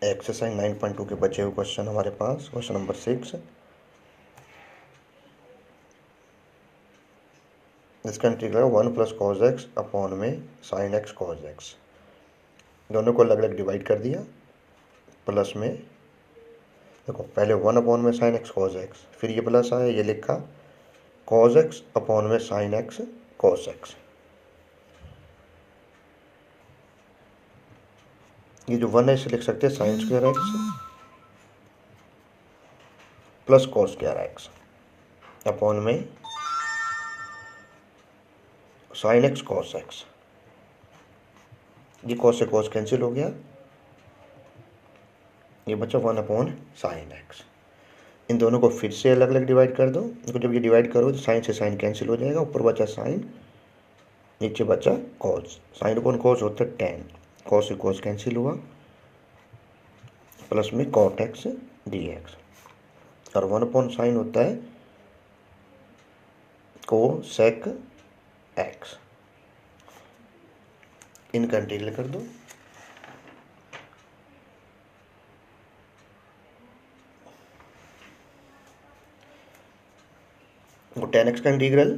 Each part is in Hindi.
एक्सरसाइज 9.2 के बचे हुए क्वेश्चन हमारे पास। क्वेश्चन नंबर 6, इसका integral 1 plus cos x upon में साइन एक्स कॉस एक्स। दोनों को अलग अलग डिवाइड कर दिया। प्लस में देखो, पहले 1 अपॉन में साइन एक्स कॉस एक्स, फिर ये प्लस आया, ये लिखा कॉस एक्स अपॉन में साइन एक्स कॉस एक्स। ये जो 1 है इसे लिख सकते हैं sine square x plus cos square x upon में साइन एक्स कॉस एक्स। ये कॉस से कॉस कैंसिल हो गया, ये बचा 1 अपॉन साइन एक्स। इन दोनों को फिर से अलग अलग डिवाइड कर दो। इनको जब ये डिवाइड करो तो साइन से साइन कैंसिल हो जाएगा, ऊपर बचा साइन, नीचे बचा कॉस। साइन अपॉन कॉस होता है टेन, कॉस से कॉस कैंसिल हुआ, प्लस में कॉट एक्स डी एक्स। और 1 अपॉन साइन होता है को सेक एक्स। इनका इंटीग्रल कर दो। टेन एक्स का integral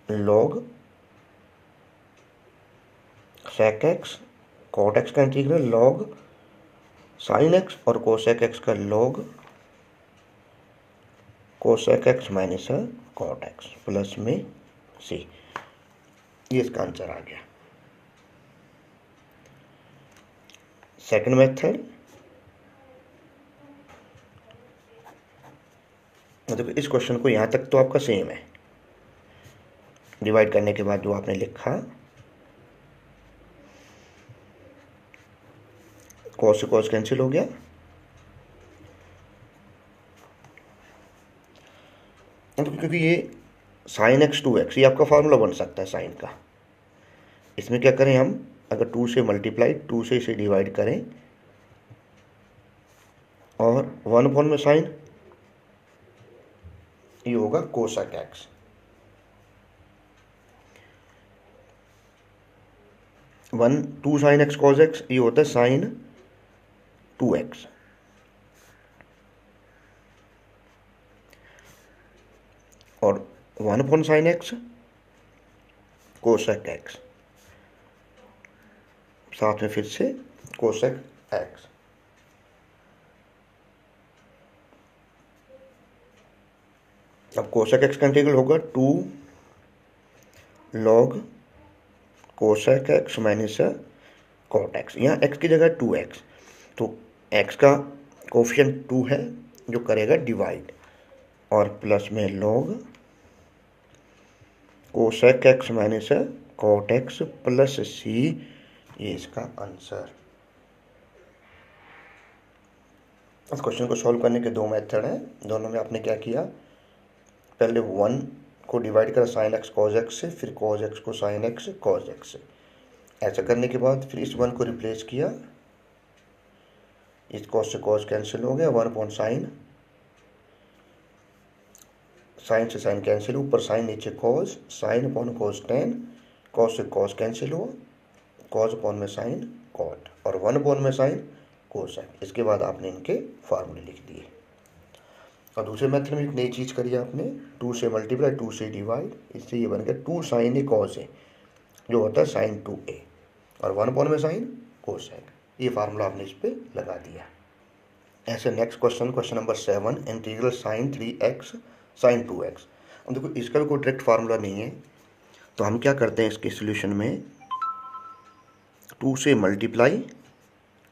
log sec x, cot x का इंटीग्रल लॉग साइन एक्स, और कोसेक एक्स का log cosec x minus cot x plus में सी। ये इसका आंसर आ गया। सेकंड मेथड, देखो इस क्वेश्चन को यहाँ तक तो आपका सेम है। डिवाइड करने के बाद जो आपने लिखा कॉस से कॉस कैंसिल हो गया, क्योंकि ये साइन एक्स टू एक्स, ये आपका फार्मूला बन सकता है साइन का। इसमें क्या करें हम, अगर 2 से मल्टीप्लाई, 2 से इसे डिवाइड करें और 1 अपॉन में साइन, ये होगा cosec x. 1 2 sine x cos x, ये होता है साइन 2x। और 1 upon sine x cosec x, साथ में फिर से कोसेक एक्स। अब कोसेक एक्स का इंटीग्रल होगा 2 log cosec x minus cot x. यहाँ एक्स की जगह 2x, तो एक्स का कोफिशिएंट 2 है जो करेगा डिवाइड, और प्लस में log cosec x minus cot x plus C. ये इसका आंसर। इस क्वेश्चन को सॉल्व करने के दो मेथड हैं। दोनों में आपने क्या किया, पहले 1 को डिवाइड करा साइन एक्स कॉज एक्स से, फिर कॉज एक्स को साइन एक्स कॉज एक्स से। ऐसा करने के बाद फिर इस 1 को रिप्लेस किया, इस कॉस से कॉस कैंसिल हो गया, 1 अपॉन साइन, साइन से साइन कैंसिल, ऊपर साइन नीचे cos, sine upon cos tan, cos से कॉस कैंसिल हुआ, कॉस अपॉन में साइन कॉट, और 1 अपॉन में साइन कोसाइन। इसके बाद आपने इनके फार्मूले लिख दिए। और दूसरे मेथड में एक नई चीज़ करी आपने, 2 से मल्टीप्लाई, 2 से डिवाइड, इससे ये बन गया 2 साइन ए कॉस ए, जो होता है साइन 2a, और 1 अपॉन में साइन कोसाइन। ये फार्मूला आपने इस पर लगा दिया। ऐसे next question, question number 7, integral sine 3x sine 2x। अब देखो इसका भी कोई डायरेक्ट फार्मूला नहीं है, तो हम क्या करते हैं इसके सोल्यूशन में, 2 से मल्टीप्लाई,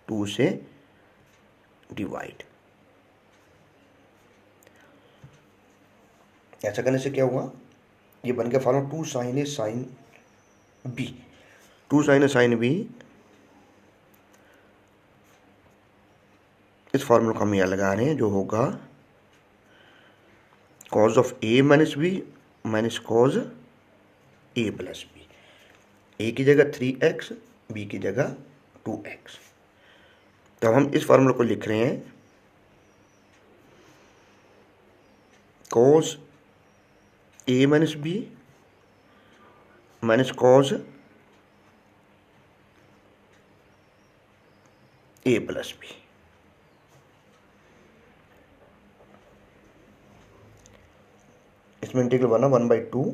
2 से डिवाइड। ऐसा करने से क्या हुआ, ये बन गया formula 2 sine A sine B. 2 sine A sine B, इस फार्मूला को हम यहाँ लगा रहे हैं, जो होगा cos of A minus B minus cos A plus B. A की जगह 3x, बी की जगह 2x। तो हम इस फार्मूला को लिख रहे हैं cause A minus B minus cos A plus B. इसमें इंटीग्रल बना 1/2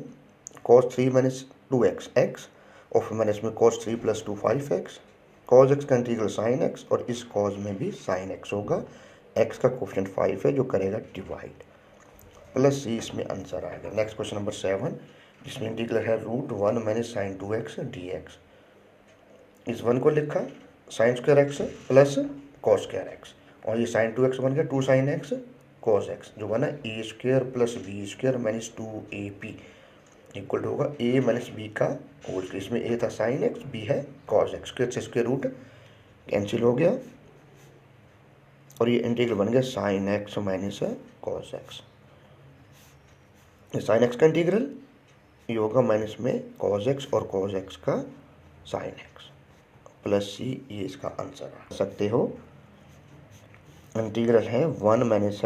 cos 3 माइनस 2x x और फिर मैंने इसमें cos 3 plus 2 5x, cos x का इंटीग्रल sin x और इस cos में भी sin x होगा। x का कोफिशिएंट 5 है जो करेगा डिवाइड, प्लस सी इसमें आंसर आएगा। नेक्स्ट क्वेश्चन नंबर 7 जिसमें इंटीग्रल है √1 माइनस साइन 2x dx। इस वन को लिखा sine square x plus cos square x और ये साइन 2x बन गया 2 साइन एक्स कॉस एक्स जो बना A square plus B square minus 2ab equal होगा a माइनस बी का होल। इसमें a था साइन एक्स, b है कॉस एक्स, स्क्वायर से स्क्वायर रूट कैंसिल हो गया और ये इंटीग्रल बन गया sine x minus cos x. Sine x का इंटीग्रल ये होगा माइनस में कॉस एक्स और कॉस एक्स का साइन एक्स प्लस सी, ये इसका आंसर आ सकते हो। इंटीग्रल है 1 माइनस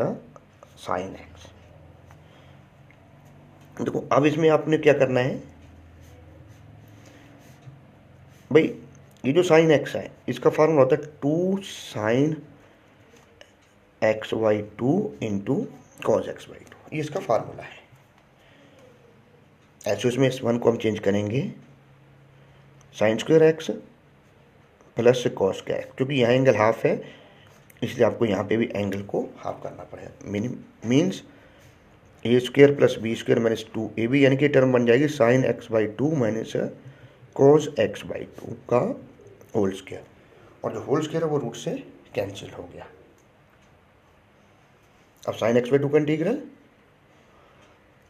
साइन एक्स। देखो अब इसमें आपने क्या करना है भाई, ये जो साइन एक्स है इसका फॉर्मूला होता है 2 sine x by 2 into cos x by 2, ये इसका फार्मूला है। ऐसे उसमें इस वन को हम चेंज करेंगे sine square x plus cos का एक्स, क्योंकि यहाँ एंगल हाफ है इसलिए आपको यहाँ पे भी एंगल को हाफ करना पड़ेगा। Means A square plus B square minus 2ab यानी कि टर्म बन जाएगी sine x by 2 minus cos x by 2 का होल स्क्वायर, और जो होल स्क्वायर है वो रूट से कैंसिल हो गया। अब साइन एक्स बाई 2 का इंटीग्रल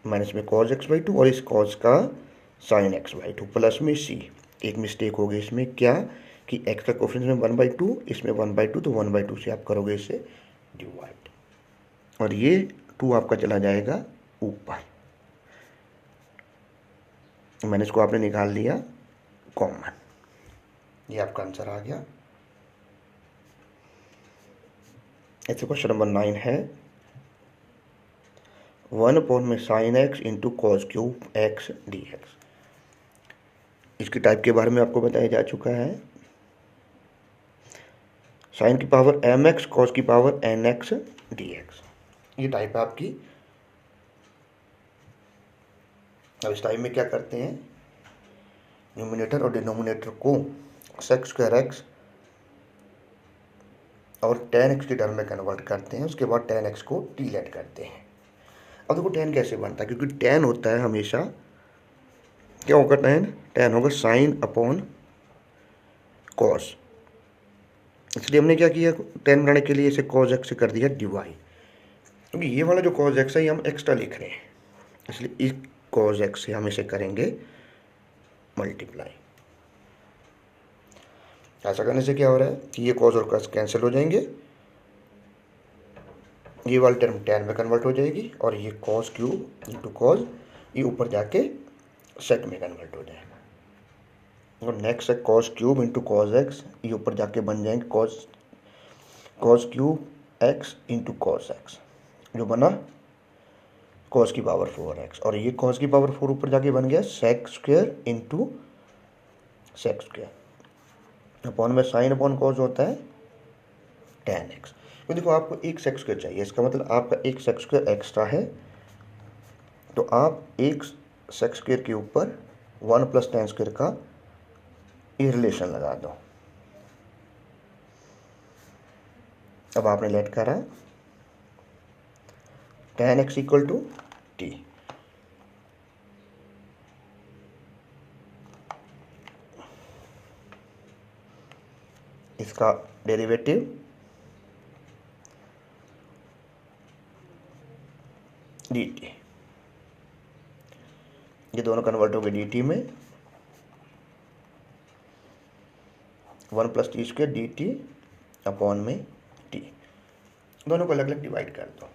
माइनस में कॉस एक्स बाई 2 और इस कॉस का साइन एक्स बाई 2 प्लस में सी। एक मिस्टेक हो गई इसमें क्या कि x का कोफिशिएंट में 1/2, इसमें 1/2 तो 1/2 से आप करोगे इसे डिवाइड और ये 2 आपका चला जाएगा ऊपर। मैंने इसको आपने निकाल लिया कॉमन, ये आपका आंसर आ गया। ऐसे क्वेश्चन नंबर 9 है 1 अपॉन में sine x into cos cube x dx। इसकी टाइप के बारे में आपको बताया जा चुका है, साइन की पावर mx कॉस की पावर nx dx, ये टाइप है आपकी। अब इस टाइप में क्या करते हैं, न्यूमिनेटर और डिनोमिनेटर को सेक्स स्क्वायर एक्स और tan x की टर्म में कन्वर्ट करते हैं, उसके बाद tan x को डिलीट करते हैं। अब देखो tan कैसे बनता है, क्योंकि tan होता है हमेशा क्या होगा, tan होगा साइन अपॉन कॉस, इसलिए हमने क्या किया tan बनाने के लिए इसे cos x से कर दिया डिवाइड, क्योंकि ये वाला जो cos x है ये हम एक्स्ट्रा लिख रहे हैं इसलिए इस cos x से हम इसे करेंगे मल्टीप्लाई। ऐसा करने से क्या हो रहा है कि ये cos और cos कैंसिल हो जाएंगे, ये वाली टर्म tan में कन्वर्ट हो जाएगी और ये cos क्यूब इंटू cos ये ऊपर जाके sec में कन्वर्ट हो जाएगा। और नेक्स्ट है cos cube into cos x, ये ऊपर जाके बन जाएंगे cos cube x into cos x जो बना cos की पावर 4x, और ये cos की पावर 4 ऊपर जाके बन गया sec square into sec square upon में साइन अपॉन cos होता है tan x। तो देखो आपको एक sec स्क्वायर चाहिए, इसका मतलब आपका एक sec स्क्वायर एक्स्ट्रा है, तो आप एक sec स्क्वायर के ऊपर 1 प्लस tan स्क्वायर का ये रिलेशन लगा दो। अब आपने लेट करा tan x equal to t, इसका डेरिवेटिव dt, ये दोनों कन्वर्ट हो गए dt में 1 plus t square dt upon में t, दोनों को अलग अलग डिवाइड कर दो।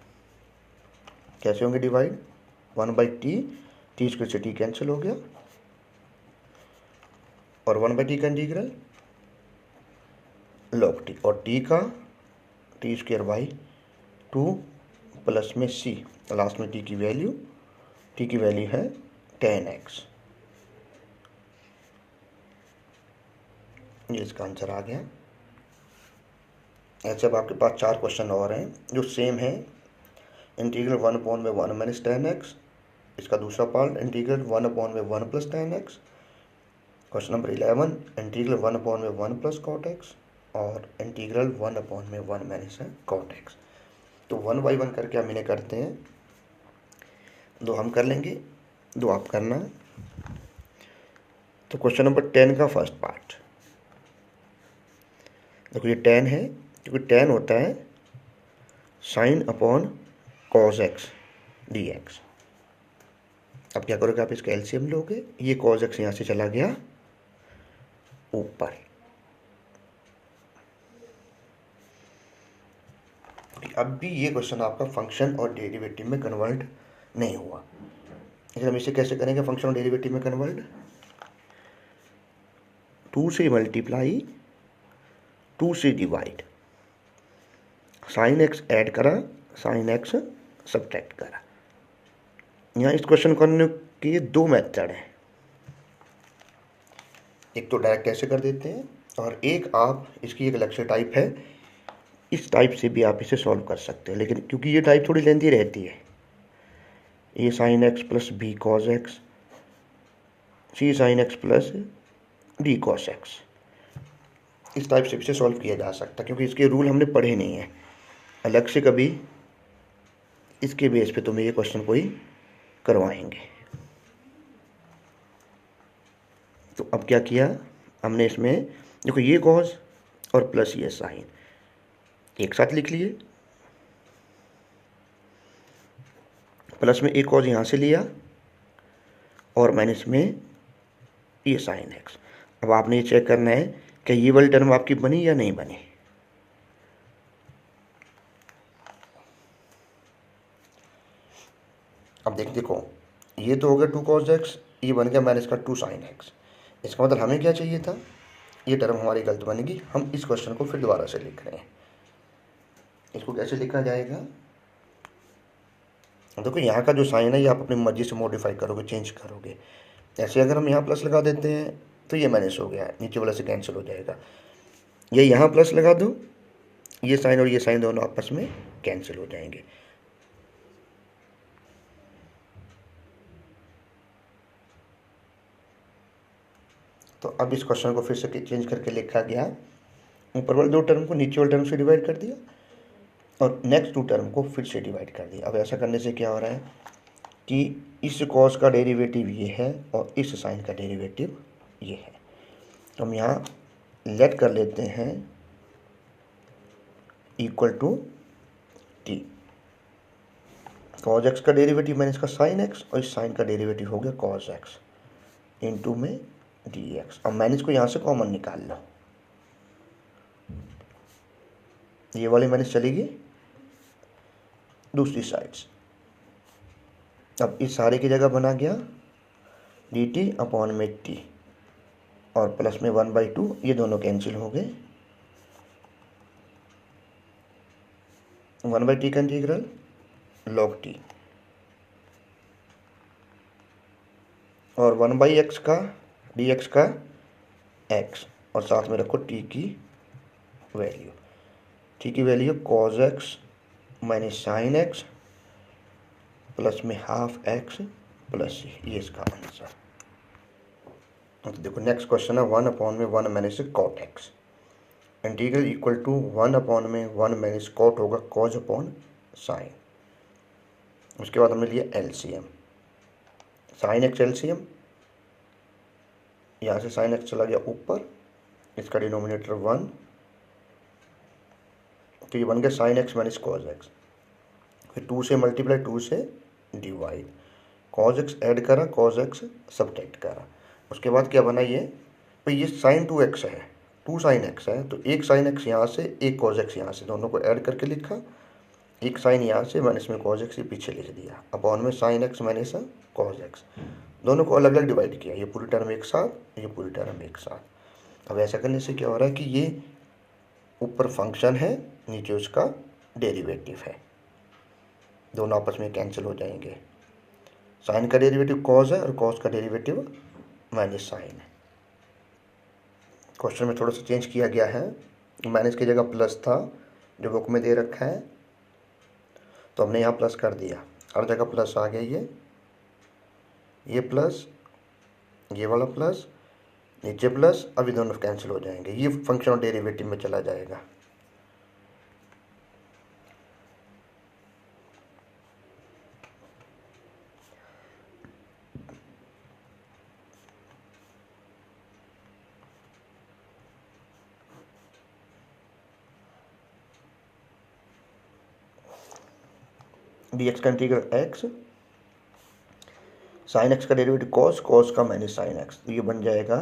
कैसे होंगे डिवाइड, 1/t, टी स्क्वायर से t कैंसिल हो गया और 1/t का इंटीग्रल log t और t का टी स्क्वायर बाई 2 प्लस में c, लास्ट में t की वैल्यू है tan x, ये इसका आंसर आ गया। ऐसे अब आपके पास 4 क्वेश्चन और हैं जो सेम है। इंटीग्रल 1/1 माइनस tan x, इसका दूसरा part integral 1/1 plus tan x। Question number 11 integral 1/1 plus cot x और इंटीग्रल 1/1 माइनस cot x। तो 1 बाई 1 करके हम इन्हें करते हैं, 2 हम कर लेंगे, 2 आप करना। तो क्वेश्चन नंबर 10 का फर्स्ट पार्ट देखो, ये tan है, क्योंकि tan होता है sine upon cos x D x. अब क्या करोगे, आप इसका एलसीएम लोगे, ये कॉस एक्स यहाँ से चला गया ऊपर। अब भी ये क्वेश्चन आपका फंक्शन और डेरिवेटिव में कन्वर्ट नहीं हुआ, लेकिन हम इसे कैसे करेंगे फंक्शन और डेरिवेटिव में कन्वर्ट? 2 से मल्टीप्लाई, 2 से डिवाइड, साइन एक्स ऐड करा, साइन एक्स सब्ट्रैक्ट करा। यहाँ इस क्वेश्चन करने के 2 मेथड हैं, एक तो डायरेक्ट ऐसे कर देते हैं और एक आप इसकी एक अलग से टाइप है, इस टाइप से भी आप इसे सॉल्व कर सकते हैं। लेकिन क्योंकि ये टाइप थोड़ी लेंथी रहती है, A sine x plus B cos x, C sine x plus D cos x, इस टाइप से इसे सॉल्व किया जा सकता है, क्योंकि इसके रूल हमने पढ़े नहीं हैं। अलग से कभी इसके बेस पे तुम्हें ये क्वेश्चन कोई करवाएंगे। तो अब क्या किया हमने इसमें, देखो ये कॉस और प्लस ये साइन एक साथ लिख लिए, प्लस में एक कॉस यहाँ से लिया और माइनस में ये साइन एक्स। अब आपने ये चेक करना है कि ये वाली टर्म आपकी बनी या नहीं बनी। अब देखो ये तो हो गया 2 cos x, ये बन गया माइनस का 2 sin x। इसका मतलब हमें क्या चाहिए था, ये टर्म हमारी गलत बनेगी। हम इस क्वेश्चन को फिर दोबारा से लिख रहे हैं। इसको कैसे लिखा जाएगा, देखो यहाँ का जो साइन है ये आप अपनी मर्जी से मॉडिफाई करोगे, चेंज करोगे। ऐसे अगर हम यहाँ प्लस लगा देते हैं तो ये माइनस हो गया, नीचे वाला से कैंसिल हो जाएगा। ये यहाँ प्लस लगा दो, ये साइन और ये साइन दोनों आपस में कैंसिल हो जाएंगे। तो अब इस क्वेश्चन को फिर से चेंज करके लिखा गया, ऊपर वाले 2 टर्म को नीचे वाले टर्म से डिवाइड कर दिया और नेक्स्ट 2 टर्म को फिर से डिवाइड कर दिया। अब ऐसा करने से क्या हो रहा है कि इस कॉस का डेरिवेटिव ये है और इस साइन का डेरिवेटिव ये है। तो हम यहाँ लेट कर लेते हैं equal to t. Cos x का डेरिवेटिव मैंने इसका साइन एक्स और इस साइन का डेरिवेटिव हो गया कॉस एक्स इंटू में डी एक्स। अब मैंने इसको यहाँ से कॉमन निकाल लो, ये वाली माइनस चलेगी दूसरी साइड से। अब इस सारे की जगह बना गया डी टी अपॉन में टी और प्लस में 1/2, ये दोनों कैंसिल हो गए। 1/t का इंटीग्रल log t और 1/x का dx का x और साथ में रखो t की वैल्यू। t की value cos x minus sine x plus में हाफ x प्लस ये इसका आंसर। तो देखो नेक्स्ट क्वेश्चन है 1/1 minus cot x। Integral equal to 1/1 minus cot होगा cos अपॉन साइन। उसके बाद हमने लिया एलसीएम, साइन एक्स एलसीएम, यहाँ से साइन एक्स चला गया ऊपर, इसका डिनोमिनेटर 1, तो ये बन गया sine x minus cos x. फिर 2 से मल्टीप्लाई, 2 से डिवाइड, कॉस एक्स ऐड करा, कॉस एक्स सब्ट्रैक्ट करा। उसके बाद क्या बना ये, तो ये साइन 2x है, 2 साइन एक्स है, तो एक साइन एक्स यहाँ से एक कॉस एक्स यहाँ से, दोनों को ऐड करके लिखा, एक साइन यहाँ से माइनस में कॉस एक्स ये पीछे लिख दिया, अपॉन में sign x minus cos x, दोनों को अलग अलग डिवाइड किया, ये पूरी टर्म एक साथ, ये पूरी टर्म एक साथ। अब ऐसा करने से क्या हो रहा है कि ये ऊपर फंक्शन है, नीचे उसका डेरिवेटिव है, दोनों आपस में कैंसिल हो जाएंगे। साइन का डेरिवेटिव कॉस है और कॉस का डेरिवेटिव माइनस साइन है। क्वेश्चन में थोड़ा सा चेंज किया गया है, माइनस की जगह प्लस था, जो बुक में दे रखा है, तो हमने यहाँ प्लस कर दिया, हर जगह प्लस आ गया। ये प्लस, ये वाला प्लस, नीचे प्लस, अभी दोनों कैंसिल हो जाएंगे, ये फंक्शन ऑफ डेरिवेटिव में चला जाएगा। dx का इंटीग्रल x, साइन x का डेरिवेटिव cos, cos का माइनस साइन x, तो ये बन जाएगा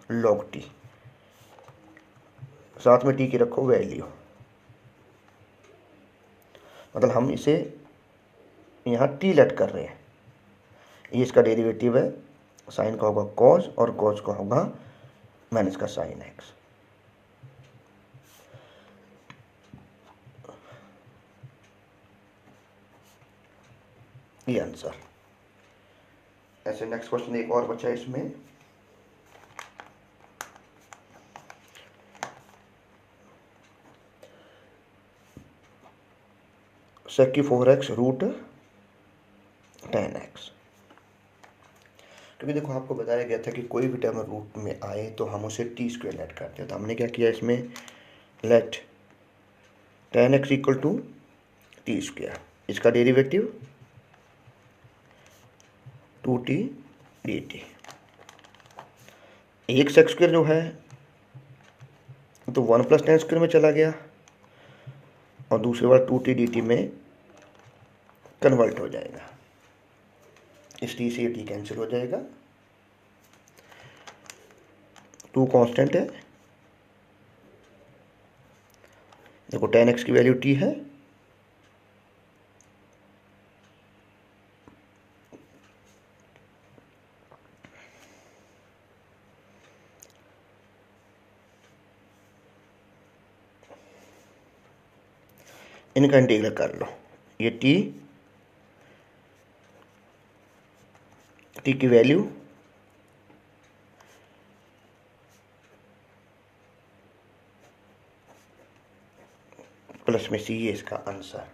log t। साथ में t की रखो वैल्यू, मतलब हम इसे यहाँ t लेट कर रहे हैं। ये इसका डेरिवेटिव है, साइन का होगा cos और cos का होगा माइनस का साइन x। ये आंसर। ऐसे नेक्स्ट क्वेश्चन एक और बचा है इसमें, sec की 4x रूट 10x। क्योंकि देखो आपको बताया गया था कि कोई भी टर्म रूट में आए तो हम उसे टी स्क्वेयर लेट करते हैं, तो हमने क्या किया इसमें, let 10x equal to t square, इसका डेरिवेटिव 2t dt। एक सेक्स स्क्वेयर जो है तो 1 + 10 स्क्वेयर में चला गया, और दूसरी बार 2t dt में कन्वर्ट हो जाएगा। इस t से ये t कैंसिल हो जाएगा, 2 कांस्टेंट है, देखो 10x की वैल्यू t है, इनका इंटीग्रल कर लो। ये t की वैल्यू प्लस में c, ये इसका आंसर।